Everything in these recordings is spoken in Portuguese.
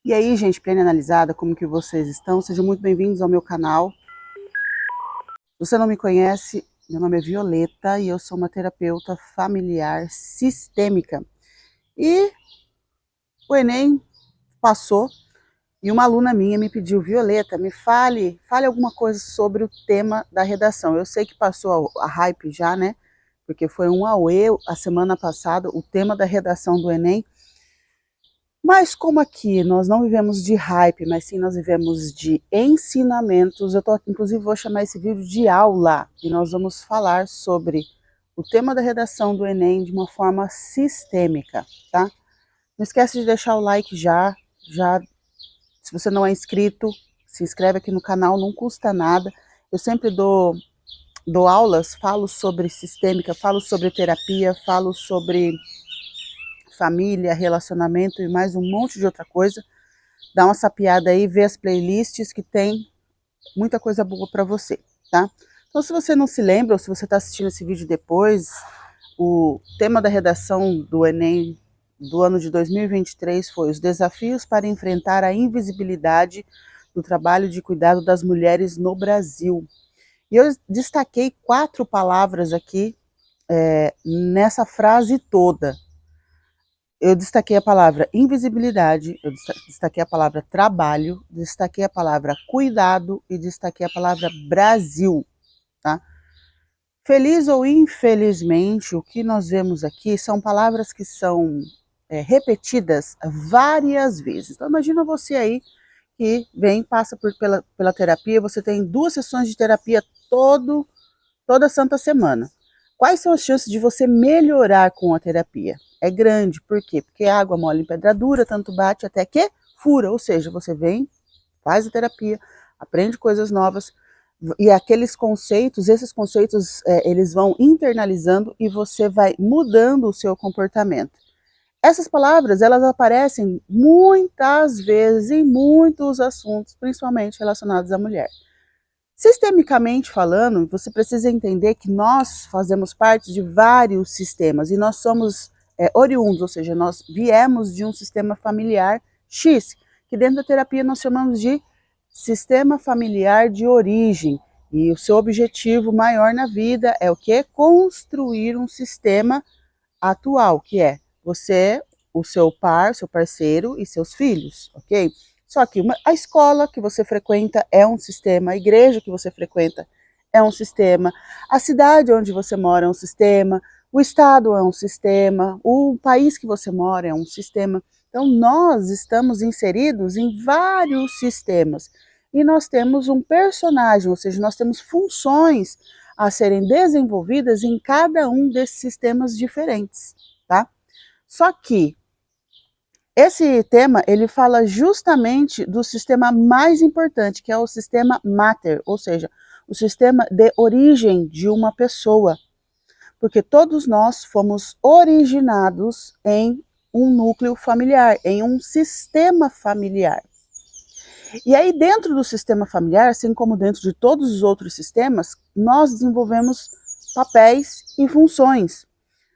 E aí, gente, plena analisada, como que vocês estão? Sejam muito bem-vindos ao meu canal. Se você não me conhece, meu nome é Violeta e eu sou uma terapeuta familiar sistêmica. E o Enem passou e uma aluna minha me pediu: Violeta, fale alguma coisa sobre o tema da redação. Eu sei que passou a hype já, né? Porque foi um auê a semana passada, o tema da redação do Enem. Mas como aqui nós não vivemos de hype, mas sim nós vivemos de ensinamentos, inclusive vou chamar esse vídeo de aula, e nós vamos falar sobre o tema da redação do Enem de uma forma sistêmica, tá? Não esquece de deixar o like já, se você não é inscrito, se inscreve aqui no canal, não custa nada. Eu sempre dou aulas, falo sobre sistêmica, falo sobre terapia, falo sobre família, relacionamento e mais um monte de outra coisa. Dá uma sapiada aí, vê as playlists que tem muita coisa boa para você, tá? Então, se você não se lembra, ou se você está assistindo esse vídeo depois, o tema da redação do Enem do ano de 2023 foi os desafios para enfrentar a invisibilidade do trabalho de cuidado das mulheres no Brasil. E eu destaquei 4 palavras aqui nessa frase toda. Eu destaquei a palavra invisibilidade, eu destaquei a palavra trabalho, destaquei a palavra cuidado e destaquei a palavra Brasil, tá? Feliz ou infelizmente, o que nós vemos aqui são palavras que são repetidas várias vezes. Então imagina você aí que passa pela terapia, você tem 2 sessões de terapia toda santa semana. Quais são as chances de você melhorar com a terapia? É grande, por quê? Porque água mole em pedra dura, tanto bate até que fura, ou seja, você vem, faz a terapia, aprende coisas novas, e esses conceitos, eles vão internalizando e você vai mudando o seu comportamento. Essas palavras, elas aparecem muitas vezes em muitos assuntos, principalmente relacionados à mulher. Sistemicamente falando, você precisa entender que nós fazemos parte de vários sistemas e nós somos oriundos, ou seja, nós viemos de um sistema familiar X, que dentro da terapia nós chamamos de sistema familiar de origem. E o seu objetivo maior na vida é o quê? Construir um sistema atual, que é você, o seu par, seu parceiro e seus filhos, ok? Só que a escola que você frequenta é um sistema, a igreja que você frequenta é um sistema, a cidade onde você mora é um sistema, o estado é um sistema, o país que você mora é um sistema. Então, nós estamos inseridos em vários sistemas e nós temos um personagem, ou seja, nós temos funções a serem desenvolvidas em cada um desses sistemas diferentes, tá? Só que esse tema, ele fala justamente do sistema mais importante, que é o sistema mater, ou seja, o sistema de origem de uma pessoa. Porque todos nós fomos originados em um núcleo familiar, em um sistema familiar. E aí, dentro do sistema familiar, assim como dentro de todos os outros sistemas, nós desenvolvemos papéis e funções.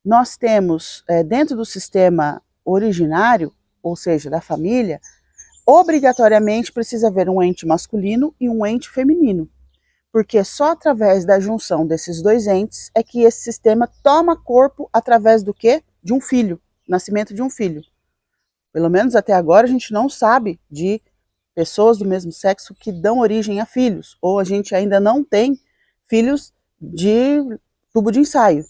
Nós temos, dentro do sistema originário, ou seja, da família, obrigatoriamente precisa haver um ente masculino e um ente feminino. Porque só através da junção desses 2 entes é que esse sistema toma corpo através do quê? De um filho, nascimento de um filho. Pelo menos até agora a gente não sabe de pessoas do mesmo sexo que dão origem a filhos, ou a gente ainda não tem filhos de tubo de ensaio,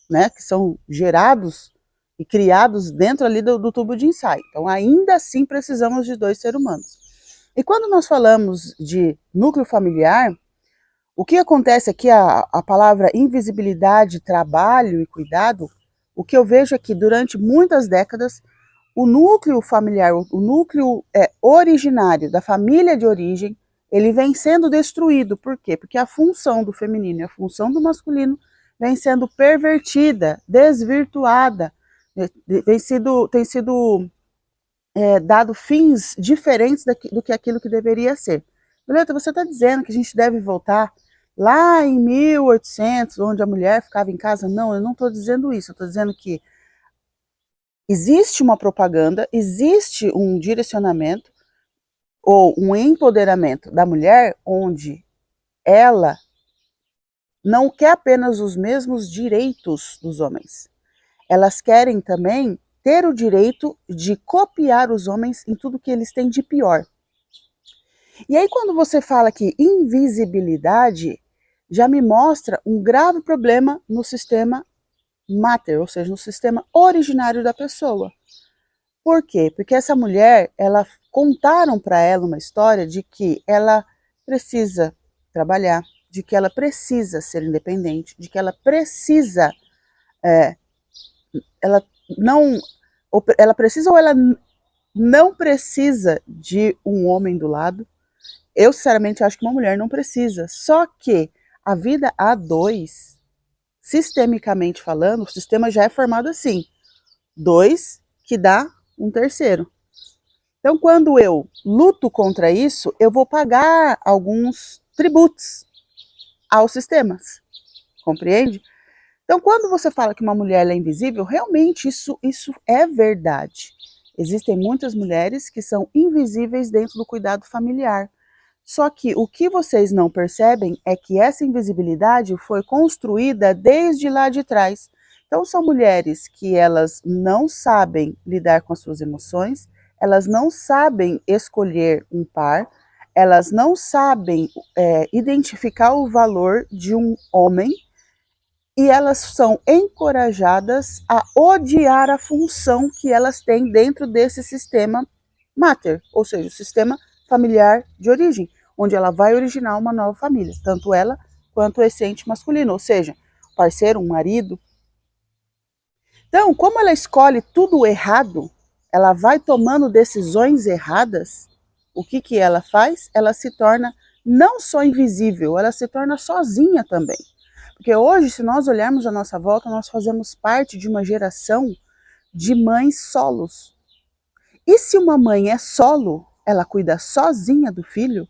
né, que são gerados e criados dentro ali do tubo de ensaio. Então ainda assim precisamos de 2 seres humanos. E quando nós falamos de núcleo familiar, o que acontece aqui, a palavra invisibilidade, trabalho e cuidado, o que eu vejo é que durante muitas décadas o núcleo familiar, o núcleo originário da família de origem, ele vem sendo destruído. Por quê? Porque a função do feminino e a função do masculino vem sendo pervertida, desvirtuada, tem sido dado fins diferentes do que aquilo que deveria ser. Violeta, você está dizendo que a gente deve voltar lá em 1800, onde a mulher ficava em casa? Não, eu não estou dizendo isso, eu estou dizendo que existe uma propaganda, existe um direcionamento ou um empoderamento da mulher onde ela não quer apenas os mesmos direitos dos homens. Elas querem também ter o direito de copiar os homens em tudo que eles têm de pior. E aí quando você fala que invisibilidade, já me mostra um grave problema no sistema mater, ou seja, no sistema originário da pessoa. Por quê? Porque essa mulher, contaram para ela uma história de que ela precisa trabalhar, de que ela precisa ser independente, de que ela precisa, ela não, ela precisa ou ela não precisa de um homem do lado. Eu, sinceramente, acho que uma mulher não precisa. Só que a vida a dois, sistemicamente falando, o sistema já é formado assim. Dois que dá um terceiro. Então, quando eu luto contra isso, eu vou pagar alguns tributos aos sistemas. Compreende? Então, quando você fala que uma mulher é invisível, realmente isso é verdade. Existem muitas mulheres que são invisíveis dentro do cuidado familiar. Só que o que vocês não percebem é que essa invisibilidade foi construída desde lá de trás. Então são mulheres que elas não sabem lidar com as suas emoções, elas não sabem escolher um par, elas não sabem identificar o valor de um homem e elas são encorajadas a odiar a função que elas têm dentro desse sistema mater, ou seja, o sistema familiar de origem, onde ela vai originar uma nova família, tanto ela quanto o essente masculino, ou seja, parceiro, um marido. Então, como ela escolhe tudo errado, ela vai tomando decisões erradas, o que ela faz? Ela se torna não só invisível, ela se torna sozinha também. Porque hoje, se nós olharmos a nossa volta, nós fazemos parte de uma geração de mães solos. E se uma mãe é solo, ela cuida sozinha do filho,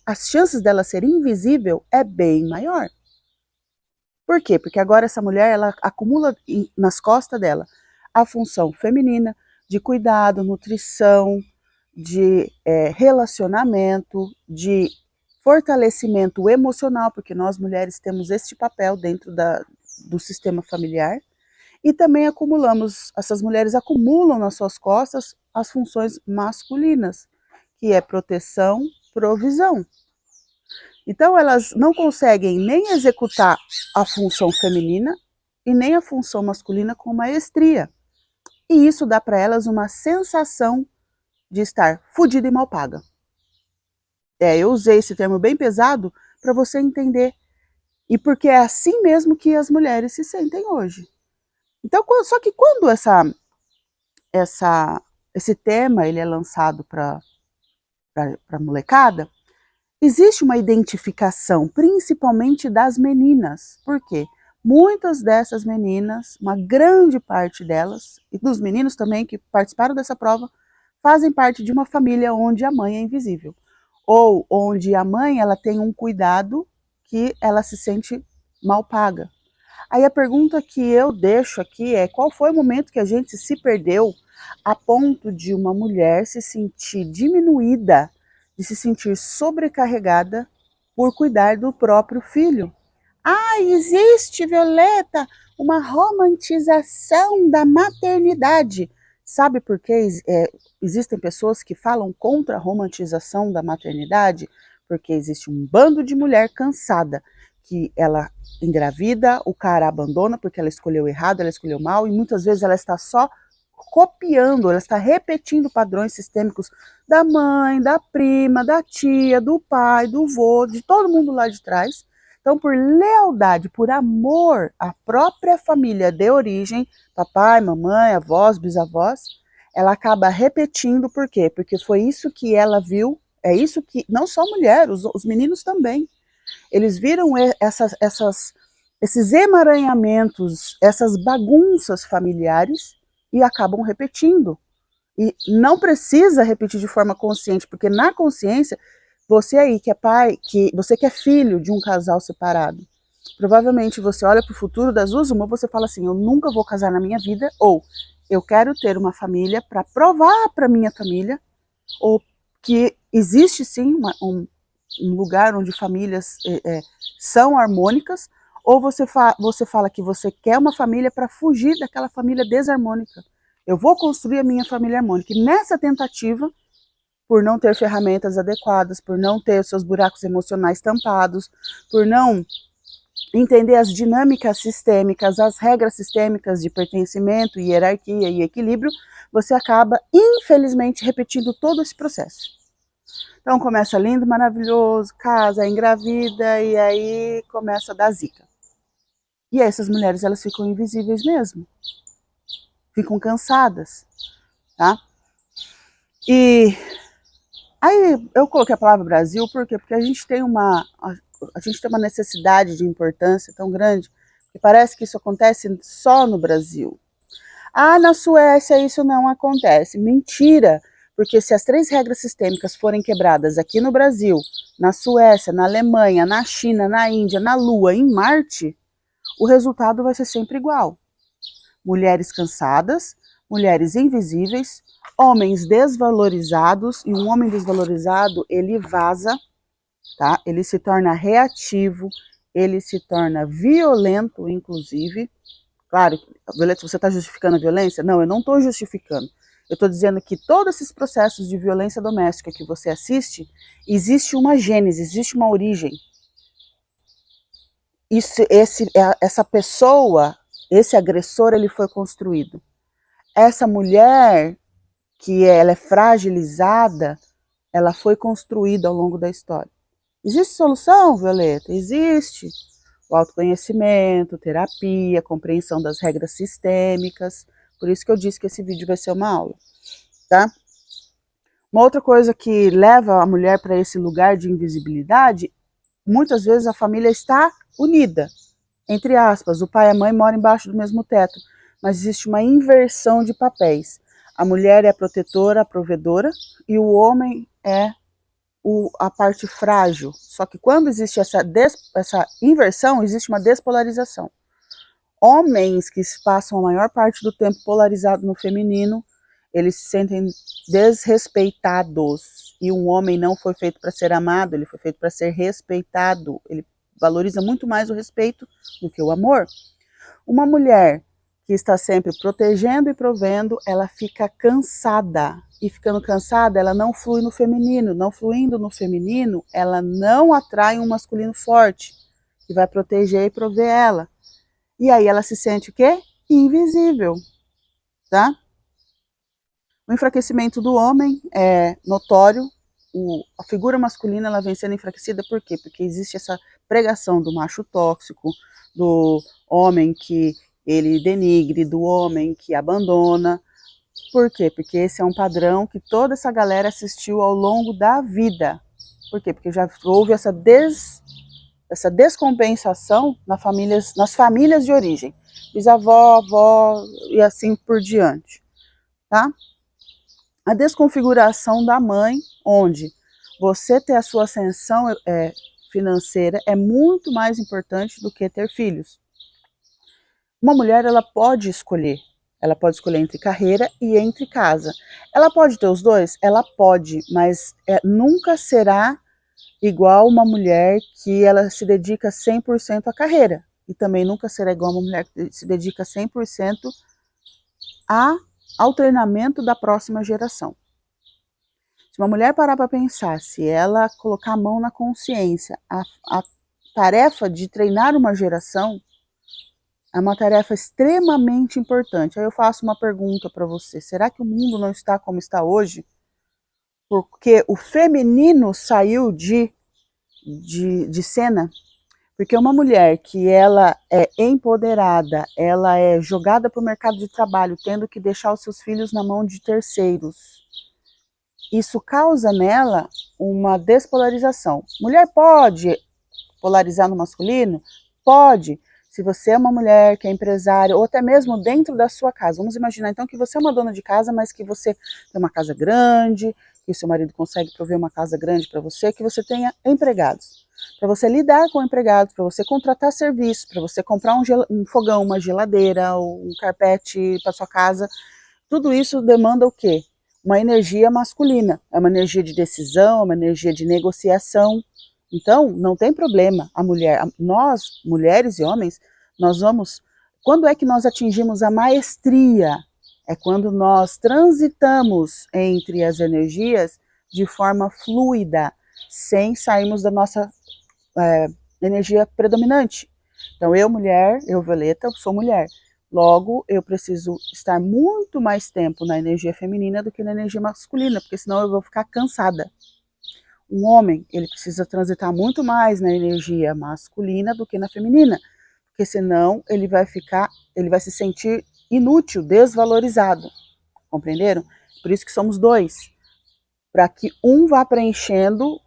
as chances dela ser invisível é bem maior. Por quê? Porque agora essa mulher ela acumula nas costas dela a função feminina de cuidado, nutrição, de relacionamento, de fortalecimento emocional, porque nós mulheres temos este papel dentro do sistema familiar, e também essas mulheres acumulam nas suas costas as funções masculinas, que é proteção, provisão. Então elas não conseguem nem executar a função feminina e nem a função masculina com maestria. E isso dá para elas uma sensação de estar fodida e mal paga. Eu usei esse termo bem pesado para você entender. E porque é assim mesmo que as mulheres se sentem hoje. Então, só que quando esse tema ele é lançado para a molecada, existe uma identificação, principalmente das meninas. Por quê? Muitas dessas meninas, uma grande parte delas, e dos meninos também que participaram dessa prova, fazem parte de uma família onde a mãe é invisível. Ou onde a mãe ela tem um cuidado que ela se sente mal paga. Aí a pergunta que eu deixo aqui é: qual foi o momento que a gente se perdeu a ponto de uma mulher se sentir diminuída, de se sentir sobrecarregada por cuidar do próprio filho? Existe, Violeta, uma romantização da maternidade. Sabe por que existem pessoas que falam contra a romantização da maternidade? Porque existe um bando de mulher cansada, que ela engravida, o cara abandona porque ela escolheu errado, ela escolheu mal, e muitas vezes ela está só copiando, ela está repetindo padrões sistêmicos da mãe, da prima, da tia, do pai, do vô, de todo mundo lá de trás. Então, por lealdade, por amor à própria família de origem, papai, mamãe, avós, bisavós, ela acaba repetindo, por quê? Porque foi isso que ela viu, é isso que, não só mulher, os meninos também, eles viram esses emaranhamentos, essas bagunças familiares e acabam repetindo. E não precisa repetir de forma consciente, porque na consciência, você aí que é pai, você que é filho de um casal separado, provavelmente você olha para o futuro das duas, uma você fala assim: eu nunca vou casar na minha vida, ou eu quero ter uma família para provar para minha família, ou que existe sim um lugar onde famílias são harmônicas, ou você fala que você quer uma família para fugir daquela família desarmônica. Eu vou construir a minha família harmônica. E nessa tentativa, por não ter ferramentas adequadas, por não ter os seus buracos emocionais tampados, por não entender as dinâmicas sistêmicas, as regras sistêmicas de pertencimento, hierarquia e equilíbrio, você acaba, infelizmente, repetindo todo esse processo. Então começa lindo, maravilhoso, casa, engravida, e aí começa a dar zica. E essas mulheres, elas ficam invisíveis mesmo. Ficam cansadas, tá? E aí eu coloquei a palavra Brasil, por quê? Porque a gente tem uma necessidade de importância tão grande, que parece que isso acontece só no Brasil. Ah, na Suécia isso não acontece. Mentira! Porque se as 3 regras sistêmicas forem quebradas aqui no Brasil, na Suécia, na Alemanha, na China, na Índia, na Lua, em Marte, o resultado vai ser sempre igual. Mulheres cansadas, mulheres invisíveis, homens desvalorizados, e um homem desvalorizado, ele vaza, tá? Ele se torna reativo, ele se torna violento, inclusive. Claro, Violeta, você está justificando a violência? Não, eu não estou justificando. Eu estou dizendo que todos esses processos de violência doméstica que você assiste, existe uma gênese, existe uma origem. Essa pessoa, esse agressor, ele foi construído. Essa mulher, que ela é fragilizada, ela foi construída ao longo da história. Existe solução, Violeta? Existe. O autoconhecimento, terapia, compreensão das regras sistêmicas. Por isso que eu disse que esse vídeo vai ser uma aula, tá? Uma outra coisa que leva a mulher para esse lugar de invisibilidade, muitas vezes a família está unida, entre aspas, o pai e a mãe moram embaixo do mesmo teto, mas existe uma inversão de papéis. A mulher é a protetora, a provedora, e o homem é a parte frágil. Só que quando existe essa inversão, existe uma despolarização. Homens que passam a maior parte do tempo polarizados no feminino, eles se sentem desrespeitados. E um homem não foi feito para ser amado, ele foi feito para ser respeitado. Ele valoriza muito mais o respeito do que o amor. Uma mulher que está sempre protegendo e provendo, ela fica cansada. E ficando cansada, ela não flui no feminino. Não fluindo no feminino, ela não atrai um masculino forte, que vai proteger e prover ela. E aí ela se sente o quê? Invisível, tá? O enfraquecimento do homem é notório. A figura masculina, ela vem sendo enfraquecida por quê? Porque existe essa pregação do macho tóxico, do homem que ele denigre, do homem que abandona. Por quê? Porque esse é um padrão que toda essa galera assistiu ao longo da vida. Por quê? Porque já houve essa descompensação nas famílias de origem. Bisavó, avó e assim por diante. Tá? A desconfiguração da mãe, onde você ter a sua ascensão financeira é muito mais importante do que ter filhos. Uma mulher, ela pode escolher entre carreira e entre casa. Ela pode ter os dois? Ela pode, mas nunca será igual uma mulher que ela se dedica 100% à carreira. E também nunca será igual uma mulher que se dedica 100% ao treinamento da próxima geração. Se uma mulher parar para pensar, se ela colocar a mão na consciência, a tarefa de treinar uma geração é uma tarefa extremamente importante. Aí eu faço uma pergunta para você: será que o mundo não está como está hoje? Porque o feminino saiu de cena? Porque uma mulher que ela é empoderada, ela é jogada para o mercado de trabalho, tendo que deixar os seus filhos na mão de terceiros. Isso causa nela uma despolarização. Mulher pode polarizar no masculino? Pode. Se você é uma mulher que é empresária, ou até mesmo dentro da sua casa. Vamos imaginar então que você é uma dona de casa, mas que você tem uma casa grande, que seu marido consegue prover uma casa grande para você, que você tenha empregados. Para você lidar com empregados, para você contratar serviços, para você comprar um fogão, uma geladeira, um carpete para sua casa, tudo isso demanda o quê? uma energia masculina, é uma energia de decisão, é uma energia de negociação. Então, não tem problema a mulher, nós, mulheres e homens, nós vamos, quando é que nós atingimos a maestria? É quando nós transitamos entre as energias de forma fluida, sem sairmos da nossa energia predominante. Então, eu, mulher, eu, Violeta, sou mulher. Logo, eu preciso estar muito mais tempo na energia feminina do que na energia masculina, porque senão eu vou ficar cansada. Um homem, ele precisa transitar muito mais na energia masculina do que na feminina, porque senão ele vai se sentir inútil, desvalorizado. Compreenderam? Por isso que somos dois, para que um vá preenchendo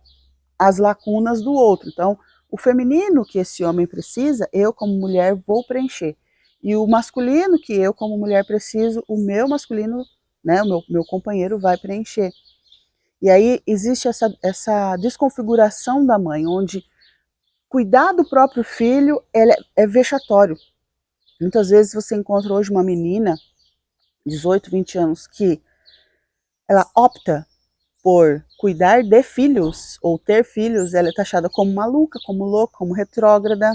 as lacunas do outro. Então, o feminino que esse homem precisa, eu como mulher vou preencher. E o masculino que eu como mulher preciso, o meu masculino, né, o meu companheiro vai preencher. E aí existe essa desconfiguração da mãe, onde cuidar do próprio filho é vexatório. Muitas vezes você encontra hoje uma menina, 18, 20 anos, que ela opta por cuidar de filhos ou ter filhos, ela é taxada como maluca, como louca, como retrógrada,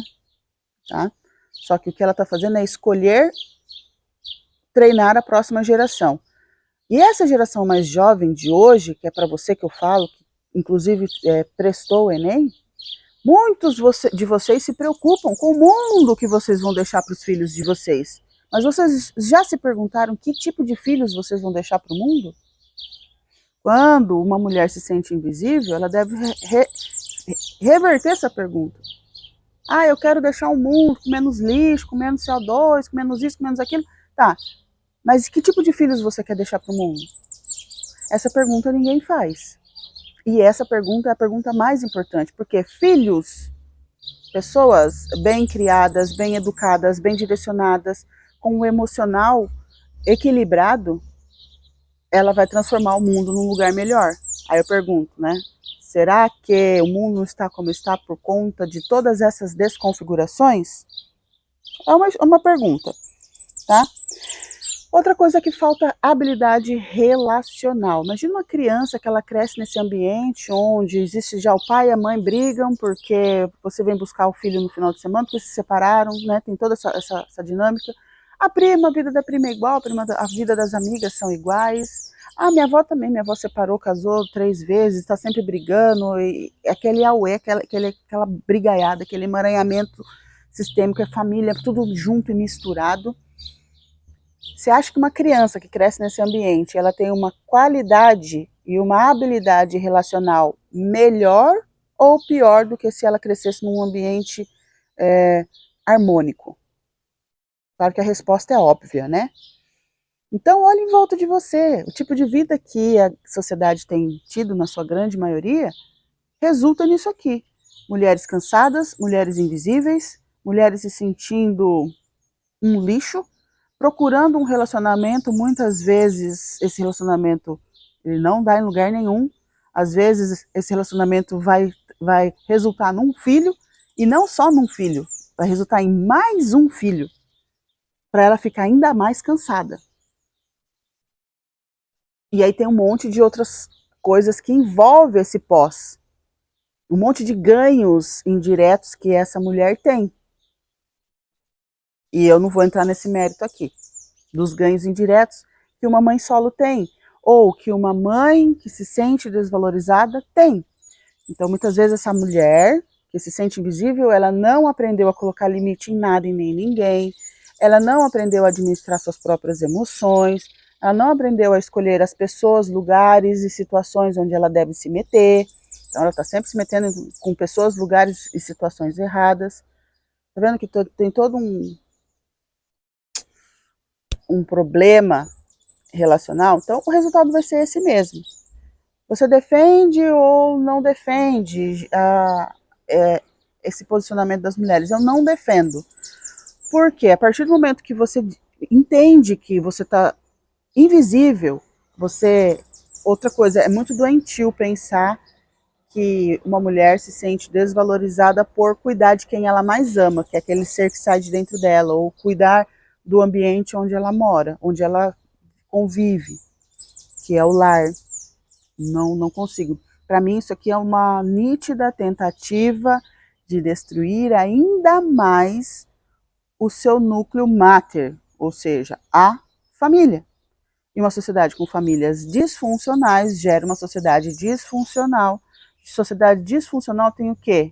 tá? Só que o que ela está fazendo é escolher treinar a próxima geração. E essa geração mais jovem de hoje, que é para você que eu falo, que inclusive prestou o Enem, muitos de vocês se preocupam com o mundo que vocês vão deixar para os filhos de vocês. Mas vocês já se perguntaram que tipo de filhos vocês vão deixar para o mundo? Quando uma mulher se sente invisível, ela deve reverter essa pergunta. Ah, eu quero deixar um mundo com menos lixo, com menos CO2, com menos isso, com menos aquilo. Tá, mas que tipo de filhos você quer deixar para o mundo? Essa pergunta ninguém faz. E essa pergunta é a pergunta mais importante, porque filhos, pessoas bem criadas, bem educadas, bem direcionadas, com um emocional equilibrado, ela vai transformar o mundo num lugar melhor. Aí eu pergunto, né? Será que o mundo não está como está por conta de todas essas desconfigurações? É uma pergunta, tá? Outra coisa que falta habilidade relacional. Imagina uma criança que ela cresce nesse ambiente onde existe já o pai e a mãe brigam porque você vem buscar o filho no final de semana, porque se separaram, né? Tem toda essa dinâmica. A vida da prima é igual, a vida das amigas são iguais. Ah, minha avó também, minha avó separou, casou 3 vezes, está sempre brigando, e aquele auê, aquela brigaiada, aquele emaranhamento sistêmico, é família, tudo junto e misturado. Você acha que uma criança que cresce nesse ambiente, ela tem uma qualidade e uma habilidade relacional melhor ou pior do que se ela crescesse num ambiente harmônico? Claro que a resposta é óbvia, né? Então, olhe em volta de você. O tipo de vida que a sociedade tem tido, na sua grande maioria, resulta nisso aqui. Mulheres cansadas, mulheres invisíveis, mulheres se sentindo um lixo, procurando um relacionamento, muitas vezes esse relacionamento ele não dá em lugar nenhum. Às vezes esse relacionamento vai resultar num filho, e não só num filho, vai resultar em mais um filho, para ela ficar ainda mais cansada. E aí tem um monte de outras coisas que envolvem esse pós. Um monte de ganhos indiretos que essa mulher tem. E eu não vou entrar nesse mérito aqui, dos ganhos indiretos que uma mãe solo tem, ou que uma mãe que se sente desvalorizada tem. Então, muitas vezes, essa mulher que se sente invisível, ela não aprendeu a colocar limite em nada e nem em ninguém, ela não aprendeu a administrar suas próprias emoções, ela não aprendeu a escolher as pessoas, lugares e situações onde ela deve se meter. Então, ela está sempre se metendo com pessoas, lugares e situações erradas. Tá vendo que tem todo um problema relacional? Então, o resultado vai ser esse mesmo. Você defende ou não defende esse posicionamento das mulheres? Eu não defendo. Porque a partir do momento que você entende que você está invisível, você... Outra coisa, é muito doentio pensar que uma mulher se sente desvalorizada por cuidar de quem ela mais ama, que é aquele ser que sai de dentro dela, ou cuidar do ambiente onde ela mora, onde ela convive, que é o lar. Não consigo. Para mim, isso aqui é uma nítida tentativa de destruir ainda mais o seu núcleo mater, ou seja, a família. E uma sociedade com famílias disfuncionais gera uma sociedade disfuncional. Sociedade disfuncional tem o quê?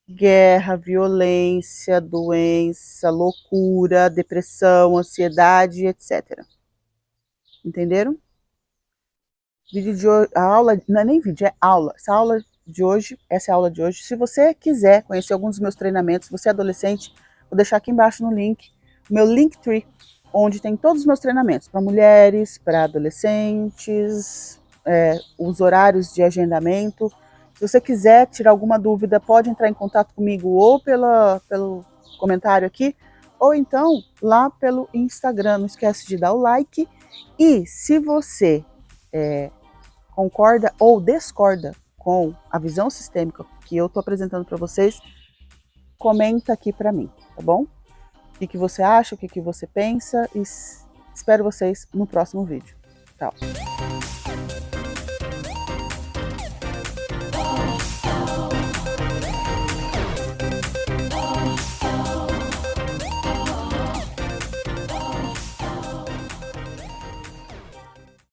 Guerra, violência, doença, loucura, depressão, ansiedade, etc. Entenderam? Vídeo de hoje, a aula, não é nem vídeo, é aula. Essa é a aula de hoje. Se você quiser conhecer alguns dos meus treinamentos, se você é adolescente, vou deixar aqui embaixo no link, o meu Linktree, onde tem todos os meus treinamentos, para mulheres, para adolescentes, os horários de agendamento. Se você quiser tirar alguma dúvida, pode entrar em contato comigo ou pelo comentário aqui, ou então lá pelo Instagram. Não esquece de dar o like. E se você concorda ou discorda com a visão sistêmica que eu estou apresentando para vocês, comenta aqui para mim, tá bom? O que você acha, o que você pensa, e espero vocês no próximo vídeo. Tchau!